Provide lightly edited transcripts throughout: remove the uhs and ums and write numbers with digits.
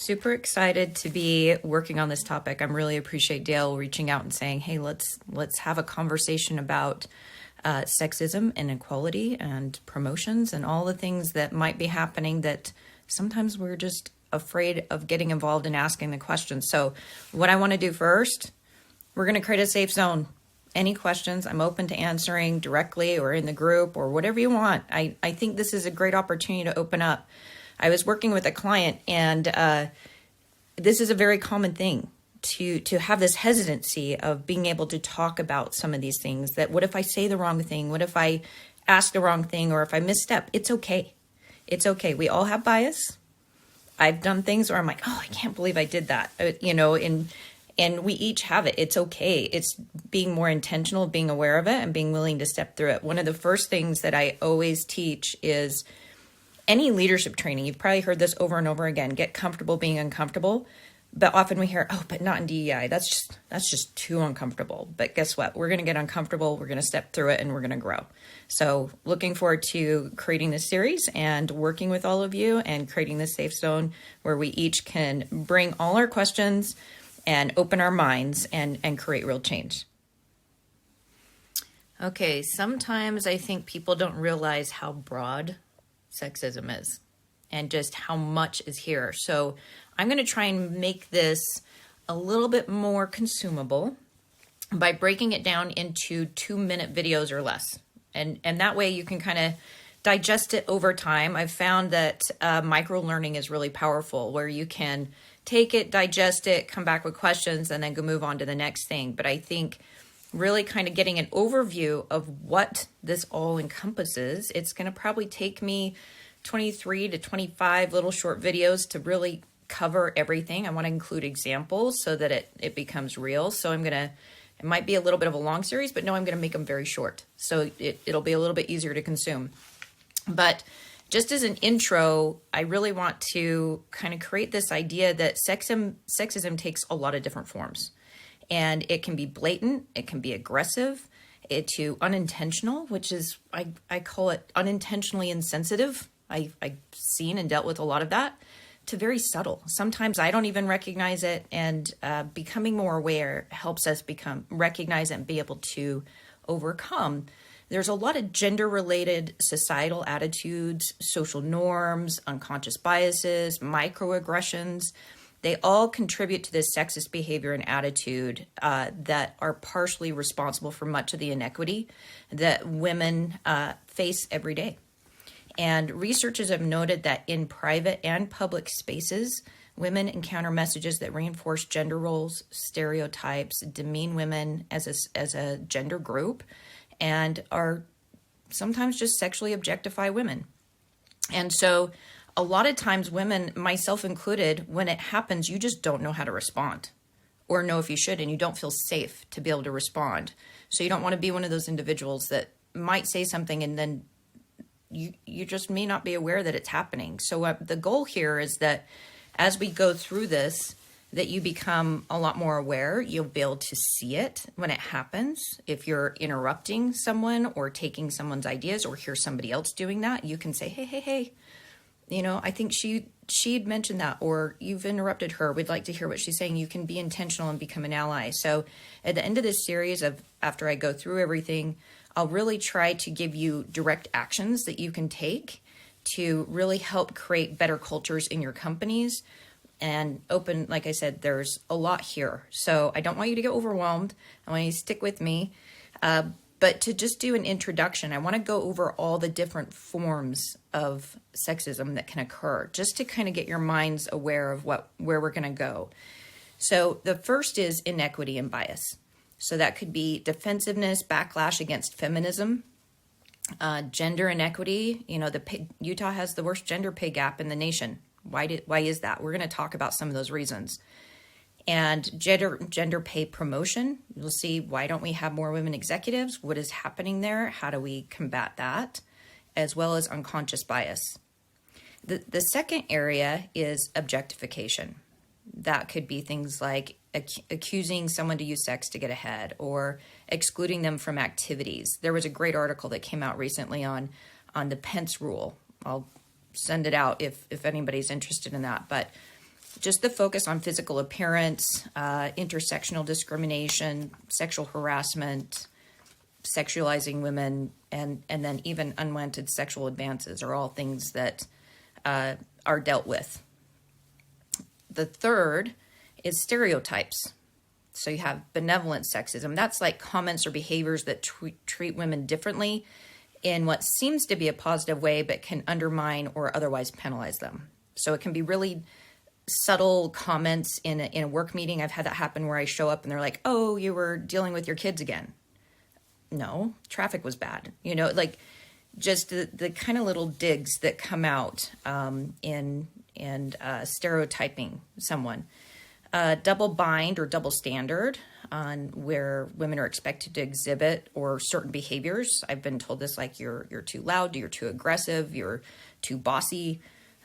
Super excited to be working on this topic. I really appreciate Dale reaching out and saying, hey, let's have a conversation about sexism and equality and promotions and all the things that might be happening that sometimes we're just afraid of getting involved and asking the questions. So what I want to do first, we're going to create a safe zone. Any questions, I'm open to answering directly or in the group or whatever you want. I think this is a great opportunity to open up. I was working with a client, and this is a very common thing to have this hesitancy of being able to talk about some of these things. That what if I say the wrong thing? What if I ask the wrong thing? Or if I misstep? It's okay. It's okay. We all have bias. I've done things where I'm like, oh, I can't believe I did that. And we each have it. It's okay. It's being more intentional, being aware of it, and being willing to step through it. One of the first things that I always teach is any leadership training. You've probably heard this over and over again. Get comfortable being uncomfortable. But often we hear, oh, but not in DEI. That's just too uncomfortable. But guess what? We're going to get uncomfortable. We're going to step through it, and we're going to grow. So looking forward to creating this series and working with all of you and creating this safe zone where we each can bring all our questions and open our minds and create real change. Okay, sometimes I think people don't realize how broad sexism is and just how much is here. So I'm going to try and make this a little bit more consumable by breaking it down into 2-minute videos or less. And that way you can kind of digest it over time. I've found that micro learning is really powerful, where you can take it, digest it, come back with questions, and then go move on to the next thing. But I think really kind of getting an overview of what this all encompasses, it's going to probably take me 23 to 25 little short videos to really cover everything. I want to include examples so that it becomes real. So it might be a little bit of a long series, but no, I'm going to make them very short. So it'll be a little bit easier to consume. But just as an intro, I really want to kind of create this idea that sexism takes a lot of different forms. And it can be blatant, it can be aggressive, to unintentional, which is, I call it unintentionally insensitive. I've seen and dealt with a lot of that, to very subtle. Sometimes I don't even recognize it, and becoming more aware helps us recognize it and be able to overcome. There's a lot of gender-related societal attitudes, social norms, unconscious biases, microaggressions. They all contribute to this sexist behavior and attitude that are partially responsible for much of the inequity that women face every day. And researchers have noted that in private and public spaces, women encounter messages that reinforce gender roles, stereotypes, demean women as a gender group, and are sometimes just sexually objectify women. And so a lot of times women, myself included, when it happens, you just don't know how to respond or know if you should, and you don't feel safe to be able to respond. So you don't want to be one of those individuals that might say something and then you just may not be aware that it's happening. So the goal here is that as we go through this, that you become a lot more aware. You'll be able to see it when it happens. If you're interrupting someone or taking someone's ideas or hear somebody else doing that, you can say, hey, I think she'd mentioned that, or you've interrupted her. We'd like to hear what she's saying. You can be intentional and become an ally. So at the end of this series after I go through everything, I'll really try to give you direct actions that you can take to really help create better cultures in your companies and open. Like I said, there's a lot here. So I don't want you to get overwhelmed. I want you to stick with me. But to just do an introduction, I want to go over all the different forms of sexism that can occur, just to kind of get your minds aware of where we're going to go. So the first is inequity and bias. So that could be defensiveness, backlash against feminism, gender inequity. Utah has the worst gender pay gap in the nation. Why is that? We're going to talk about some of those reasons. And gender pay promotion. You'll see, why don't we have more women executives? What is happening there? How do we combat that? As well as unconscious bias. The second area is objectification. That could be things like accusing someone to use sex to get ahead, or excluding them from activities. There was a great article that came out recently on the Pence rule. I'll send it out if anybody's interested in that. But just the focus on physical appearance, intersectional discrimination, sexual harassment, sexualizing women, and then even unwanted sexual advances are all things that are dealt with. The third is stereotypes. So you have benevolent sexism. That's like comments or behaviors that treat women differently in what seems to be a positive way, but can undermine or otherwise penalize them. So it can be really subtle comments in a work meeting. I've had that happen where I show up and they're like, "Oh, you were dealing with your kids again." No, traffic was bad. Like just the kind of little digs that come out in stereotyping someone. Double bind or double standard on where women are expected to exhibit or certain behaviors. I've been told this, like you're too loud, you're too aggressive, you're too bossy.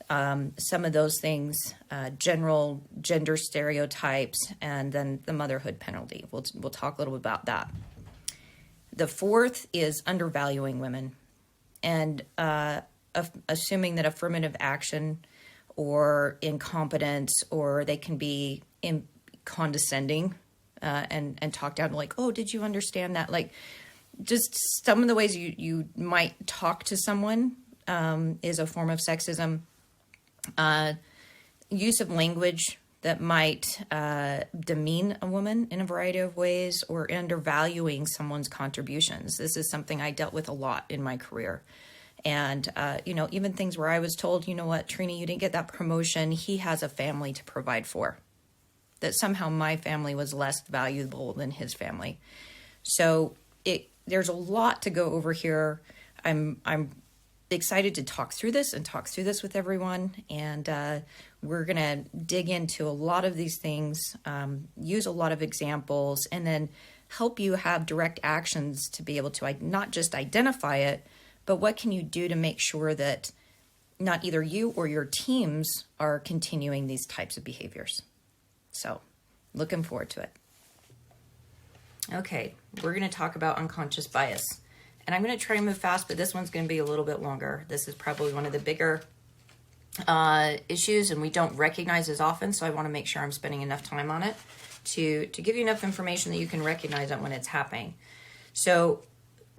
Some of those things, general gender stereotypes, and then the motherhood penalty. We'll talk a little bit about that. The fourth is undervaluing women and assuming that affirmative action or incompetence, or they can be condescending and talk down like, "Oh, did you understand that?" Like just some of the ways you might talk to someone is a form of sexism. Use of language that might demean a woman in a variety of ways, or undervaluing someone's contributions. This is something I dealt with a lot in my career. And, even things where I was told, "You know what, Trina, you didn't get that promotion. He has a family to provide for." That somehow my family was less valuable than his family. So there's a lot to go over here. I'm excited to talk through this with everyone. And we're going to dig into a lot of these things, use a lot of examples, and then help you have direct actions to be able to not just identify it, but what can you do to make sure that not either you or your teams are continuing these types of behaviors. So, looking forward to it. Okay, we're going to talk about unconscious bias. And I'm going to try and move fast, but this one's going to be a little bit longer. This is probably one of the bigger issues, and we don't recognize as often, so I want to make sure I'm spending enough time on it to give you enough information that you can recognize it when it's happening. So,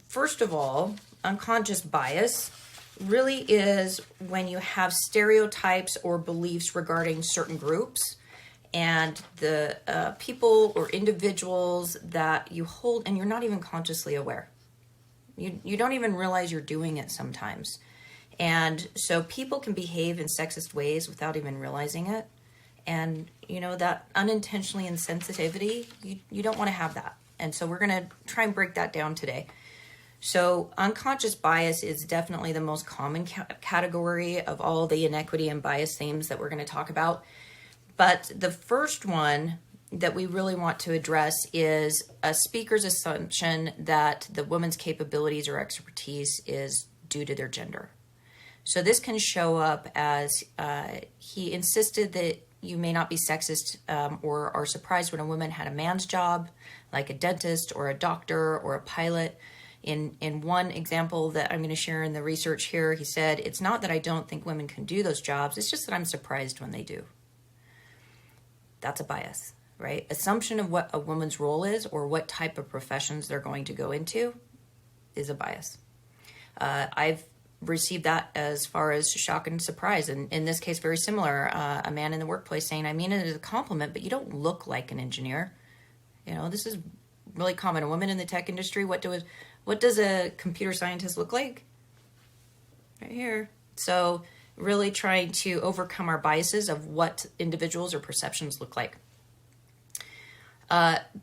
first of all, unconscious bias really is when you have stereotypes or beliefs regarding certain groups and the people or individuals that you hold, and you're not even consciously aware. You don't even realize you're doing it sometimes. And so people can behave in sexist ways without even realizing it. And, that unintentionally insensitivity, you don't want to have that. And so we're going to try and break that down today. So unconscious bias is definitely the most common category of all the inequity and bias themes that we're going to talk about. But the first one that we really want to address is a speaker's assumption that the woman's capabilities or expertise is due to their gender. So this can show up as he insisted that you may not be sexist or are surprised when a woman had a man's job, like a dentist or a doctor or a pilot. In one example that I'm going to share in the research here, he said, "It's not that I don't think women can do those jobs, it's just that I'm surprised when they do." That's a bias, right? Assumption of what a woman's role is or what type of professions they're going to go into is a bias. I've received that as far as shock and surprise, and in this case, very similar. A man in the workplace saying, "I mean it as a compliment, but you don't look like an engineer." This is really common. A woman in the tech industry, what does a computer scientist look like? Right here. So really trying to overcome our biases of what individuals or perceptions look like.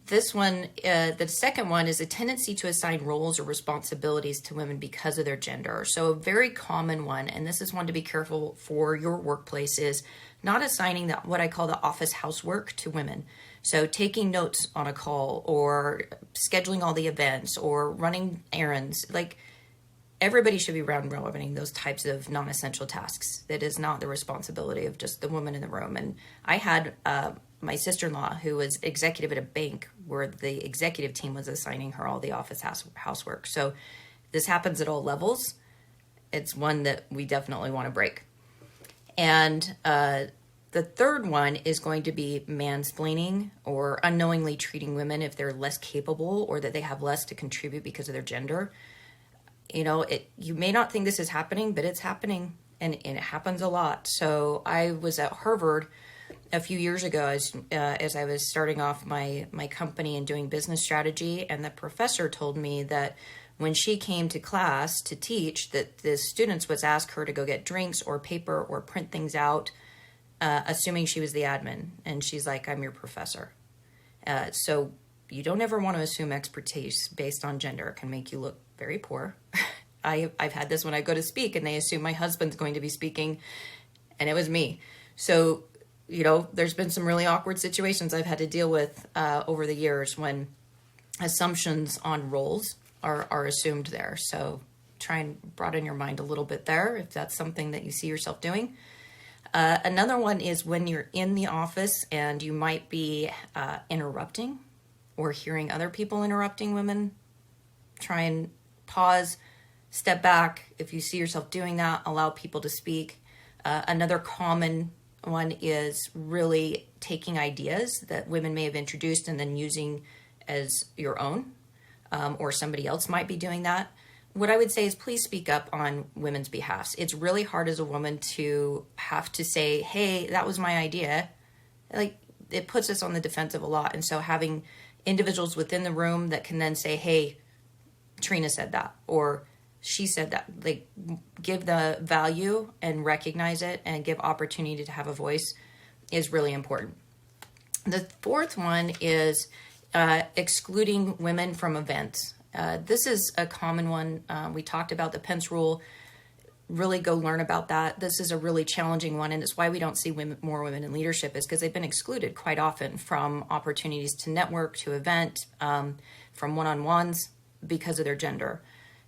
This one, the second one, is a tendency to assign roles or responsibilities to women because of their gender. So a very common one, and this is one to be careful for your workplace, is not assigning what I call the office housework to women. So taking notes on a call or scheduling all the events or running errands, like everybody should be running those types of non-essential tasks. That is not the responsibility of just the woman in the room. And I had my sister-in-law who was executive at a bank where the executive team was assigning her all the office housework. So this happens at all levels. It's one that we definitely want to break. And the The third one is going to be mansplaining or unknowingly treating women if they're less capable or that they have less to contribute because of their gender. You may not think this is happening, but it's happening, and it happens a lot. So I was at Harvard a few years ago as I was starting off my company and doing business strategy, and the professor told me that when she came to class to teach, that the students would ask her to go get drinks or paper or print things out, assuming she was the admin. And she's like, I'm your professor. So you don't ever want to assume expertise based on gender. It can make you look very poor. I've had this when I go to speak and they assume my husband's going to be speaking, and it was me. So, there's been some really awkward situations I've had to deal with over the years when assumptions on roles are assumed there. So try and broaden your mind a little bit there if that's something that you see yourself doing. Another one is when you're in the office and you might be interrupting or hearing other people interrupting women. Try and pause, step back. If you see yourself doing that, allow people to speak. Another common one is really taking ideas that women may have introduced and then using as your own, or somebody else might be doing that. What I would say is please speak up on women's behalf. It's really hard as a woman to have to say, hey, that was my idea. Like, it puts us on the defensive a lot. And so having individuals within the room that can then say, hey, Trina said that, or she said that, like, give the value and recognize it and give opportunity to have a voice is really important. The fourth one is excluding women from events. This is a common one. We talked about the Pence rule. Really go learn about that. This is a really challenging one, and it's why we don't see more women in leadership, is because they've been excluded quite often from opportunities to network, to event, from one-on-ones because of their gender.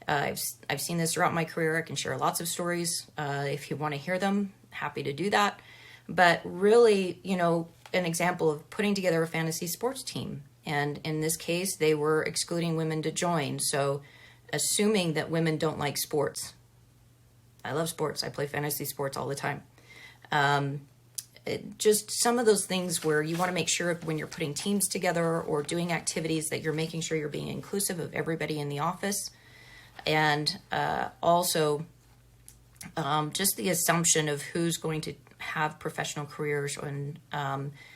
I've seen this throughout my career. I can share lots of stories. If you want to hear them, happy to do that. But really, an example of putting together a fantasy sports team. And in this case, they were excluding women to join. So assuming that women don't like sports. I love sports. I play fantasy sports all the time. Just some of those things where you want to make sure when you're putting teams together or doing activities that you're making sure you're being inclusive of everybody in the office. And also just the assumption of who's going to have professional careers and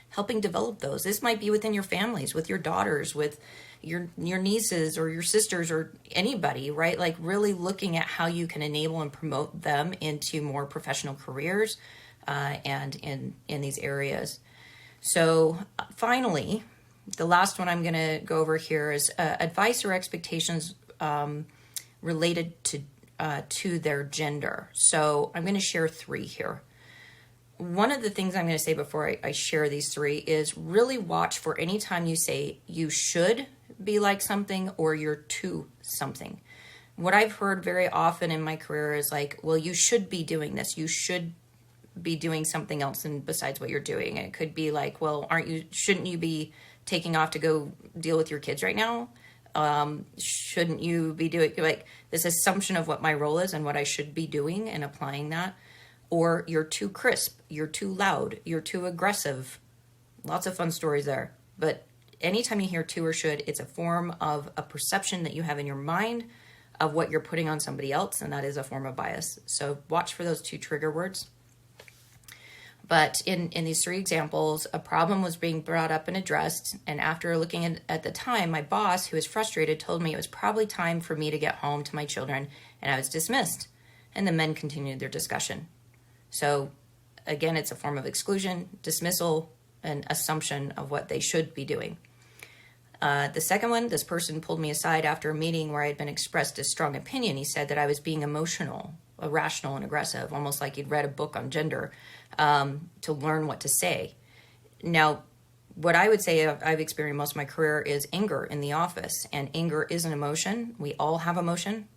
helping develop those. This might be within your families, with your daughters, with your nieces or your sisters or anybody, right? Like really looking at how you can enable and promote them into more professional careers and in these areas. So finally, the last one I'm going to go over here is advice or expectations related to their gender. So I'm going to share 3 here. One of the things I'm going to say before I share these 3 is really watch for any time you say you should be like something or you're to something. What I've heard very often in my career is like, well, you should be doing this. You should be doing something else and besides what you're doing. It could be like, well, shouldn't you be taking off to go deal with your kids right now? Shouldn't you be doing, like, this assumption of what my role is and what I should be doing and applying that? Or you're too crisp, you're too loud, you're too aggressive. Lots of fun stories there. But anytime you hear to or should, it's a form of a perception that you have in your mind of what you're putting on somebody else, and that is a form of bias. So watch for those 2 trigger words. But in these 3 examples, a problem was being brought up and addressed, and after looking at the time, my boss, who was frustrated, told me it was probably time for me to get home to my children, and I was dismissed. And the men continued their discussion. So again, it's a form of exclusion, dismissal, and assumption of what they should be doing. The second one, this person pulled me aside after a meeting where I had been expressed a strong opinion. He said that I was being emotional, irrational, and aggressive, almost like he'd read a book on gender to learn what to say. Now, what I would say I've experienced most of my career is anger in the office, and anger is an emotion. We all have emotion.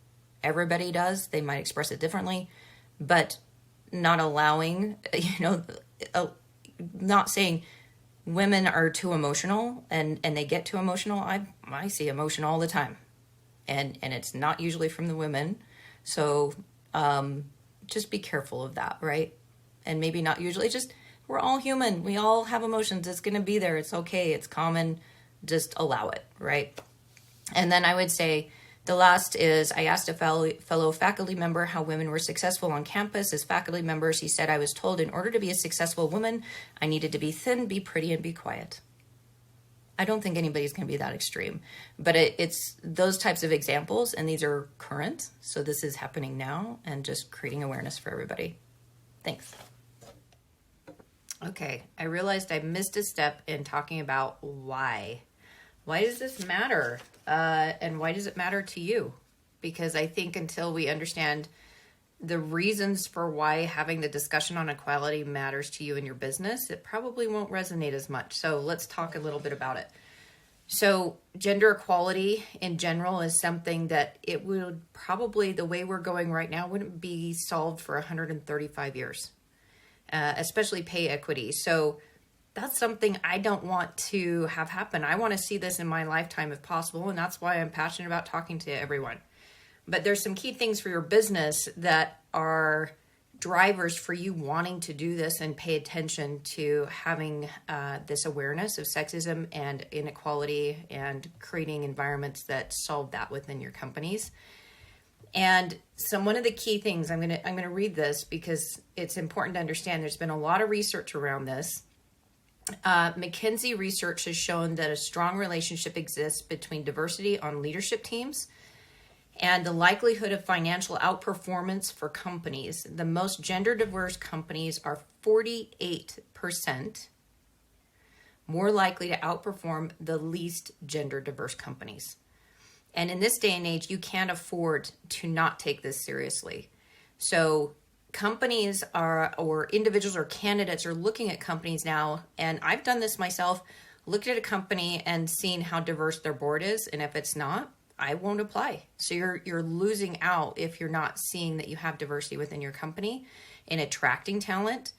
Everybody does. They might express it differently, but not allowing, not saying women are too emotional and they get too emotional. I see emotion all the time, and it's not usually from the women. So just be careful of that, right? And maybe not usually, just We're all human. We all have emotions. It's going to be there. It's okay. It's common. Just allow it, right? And then I would say the last is I asked a fellow faculty member how women were successful on campus as faculty members. He said, I was told in order to be a successful woman, I needed to be thin, be pretty, and be quiet. I don't think anybody's going to be that extreme, but it's those types of examples, and these are current. So this is happening now and just creating awareness for everybody. Thanks. Okay, I realized I missed a step in talking about why. Why does this matter? And why does it matter to you? Because I think until we understand the reasons for why having the discussion on equality matters to you in your business, it probably won't resonate as much. So let's talk a little bit about it. So gender equality in general is something that it would probably, the way we're going right now, wouldn't be solved for 135 years, especially pay equity. So that's something I don't want to have happen. I want to see this in my lifetime if possible, and that's why I'm passionate about talking to everyone. But there's some key things for your business that are drivers for you wanting to do this and pay attention to having this awareness of sexism and inequality and creating environments that solve that within your companies. And one of the key things, I'm gonna read this because it's important to understand. There's been a lot of research around this. McKinsey research has shown that a strong relationship exists between diversity on leadership teams and the likelihood of financial outperformance for companies. The most gender diverse companies are 48% more likely to outperform the least gender diverse companies. And in this day and age, you can't afford to not take this seriously. So companies or individuals or candidates are looking at companies now, and I've done this myself, looked at a company and seen how diverse their board is, and if it's not, I won't apply. So you're losing out if you're not seeing that you have diversity within your company in attracting talent.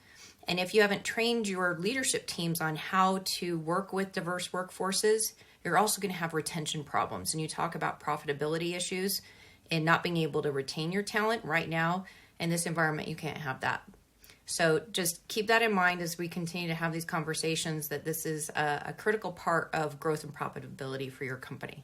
And if you haven't trained your leadership teams on how to work with diverse workforces, you're also going to have retention problems. And you talk about profitability issues and not being able to retain your talent right now. In this environment, you can't have that. So just keep that in mind as we continue to have these conversations, that this is a critical part of growth and profitability for your company.